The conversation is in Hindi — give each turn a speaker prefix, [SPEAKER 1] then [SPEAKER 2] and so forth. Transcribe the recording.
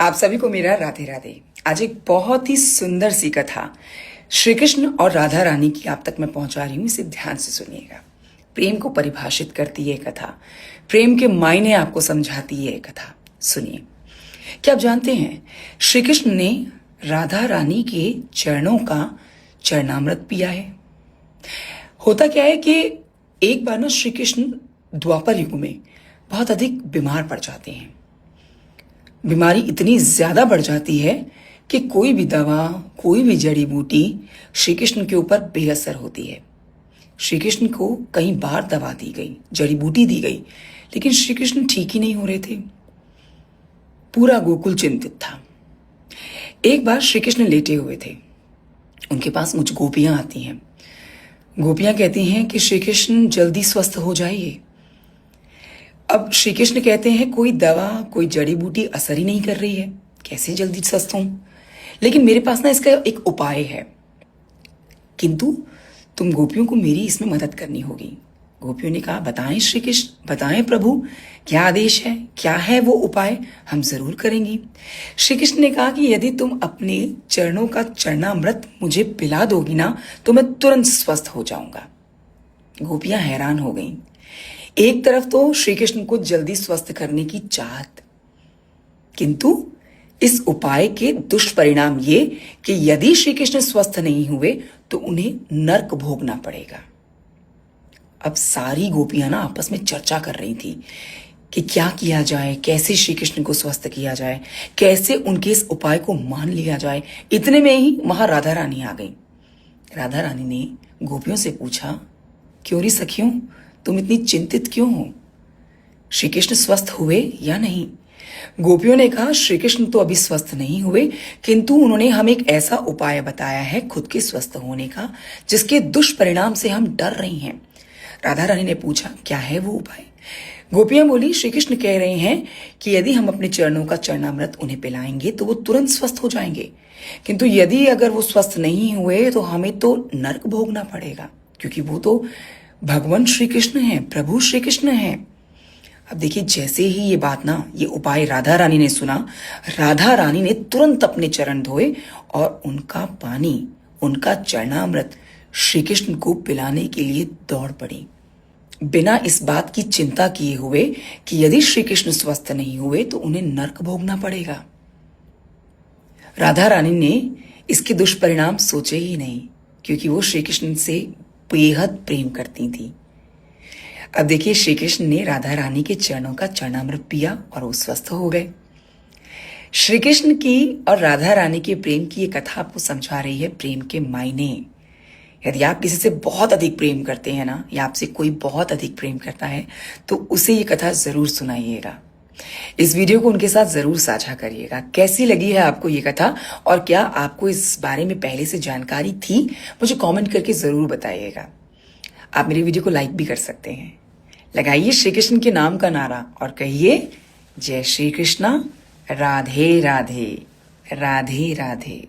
[SPEAKER 1] आप सभी को मेरा राधे राधे। आज एक बहुत ही सुंदर सी कथा श्री कृष्ण और राधा रानी की आप तक मैं पहुंचा रही हूं। इसे ध्यान से सुनिएगा। प्रेम को परिभाषित करती है कथा, प्रेम के मायने आपको समझाती है कथा। सुनिए। क्या आप जानते हैं श्री कृष्ण ने राधा रानी के चरणों का चरणामृत पिया है। होता क्या है कि एक बार ना श्री कृष्ण द्वापर युग में बहुत अधिक बीमार पड़ जाते हैं। बीमारी इतनी ज्यादा बढ़ जाती है कि कोई भी दवा, कोई भी जड़ी बूटी श्री कृष्ण के ऊपर बेअसर होती है। श्री कृष्ण को कई बार दवा दी गई, जड़ी बूटी दी गई, लेकिन श्री कृष्ण ठीक ही नहीं हो रहे थे। पूरा गोकुल चिंतित था। एक बार श्री कृष्ण लेटे हुए थे। उनके पास कुछ गोपियां आती हैं। गोपियां कहती हैं कि श्री कृष्ण जल्दी स्वस्थ हो जाइए। अब श्री कृष्ण कहते हैं कोई दवा, कोई जड़ी बूटी असर ही नहीं कर रही है, कैसे जल्दी स्वस्थ हूं। लेकिन मेरे पास ना इसका एक उपाय है, किंतु तुम गोपियों को मेरी इसमें मदद करनी होगी। गोपियों ने कहा बताएं श्री कृष्ण, बताएं प्रभु, क्या आदेश है, क्या है वो उपाय, हम जरूर करेंगी। श्री कृष्ण ने कहा कि यदि तुम अपने चरणों का चरणामृत मुझे पिला दोगी ना तो मैं तुरंत स्वस्थ हो जाऊंगा। गोपियां हैरान हो गईं। एक तरफ तो श्री कृष्ण को जल्दी स्वस्थ करने की चाहत, किंतु इस उपाय के दुष्परिणाम ये कि यदि श्री कृष्ण स्वस्थ नहीं हुए तो उन्हें नर्क भोगना पड़ेगा। अब सारी गोपियां ना आपस में चर्चा कर रही थी कि क्या किया जाए, कैसे श्री कृष्ण को स्वस्थ किया जाए, कैसे उनके इस उपाय को मान लिया जाए। इतने में ही वहां राधा रानी आ गई। राधा रानी ने गोपियों से पूछा, क्यों री सखियों, तुम इतनी चिंतित क्यों हो? श्री कृष्ण स्वस्थ हुए या नहीं? गोपियों ने कहा श्री कृष्ण तो अभी स्वस्थ नहीं हुए, किंतु उन्होंने हमें एक ऐसा उपाय बताया है खुद के स्वस्थ होने का, जिसके दुष्परिणाम से हम डर रही हैं। राधा रानी ने पूछा क्या है वो उपाय? गोपियां बोली श्री कृष्ण कह रहे हैं कि यदि हम अपने चरणों का चरणामृत उन्हें पिलाएंगे तो वो तुरंत स्वस्थ हो जाएंगे, किंतु यदि अगर वो स्वस्थ नहीं हुए तो हमें तो नर्क भोगना पड़ेगा, क्योंकि वो तो भगवान श्री कृष्ण हैं, प्रभु श्री कृष्ण हैं। अब देखिए, जैसे ही ये बात ना, ये उपाय राधा रानी ने सुना, राधा रानी ने तुरंत अपने चरण धोए और उनका पानी, उनका चरणामृत श्री कृष्ण को पिलाने के लिए दौड़ पड़ी, बिना इस बात की चिंता किए हुए कि यदि श्री कृष्ण स्वस्थ नहीं हुए तो उन्हें नर्क भोगना पड़ेगा। राधा रानी ने इसके दुष्परिणाम सोचे ही नहीं, क्योंकि वो श्री कृष्ण से बेहद प्रेम करती थी। अब देखिए, श्री कृष्ण ने राधा रानी के चरणों का चरणामृत पिया और वो स्वस्थ हो गए। श्री कृष्ण की और राधा रानी के प्रेम की ये कथा आपको समझा रही है प्रेम के मायने। यदि आप किसी से बहुत अधिक प्रेम करते हैं ना, या आपसे कोई बहुत अधिक प्रेम करता है, तो उसे ये कथा जरूर सुनाइएगा। इस वीडियो को उनके साथ जरूर साझा करिएगा। कैसी लगी है आपको ये कथा, और क्या आपको इस बारे में पहले से जानकारी थी, मुझे कमेंट करके जरूर बताइएगा। आप मेरी वीडियो को लाइक भी कर सकते हैं। लगाइए श्री कृष्ण के नाम का नारा और कहिए जय श्री कृष्णा, राधे राधे, राधे राधे।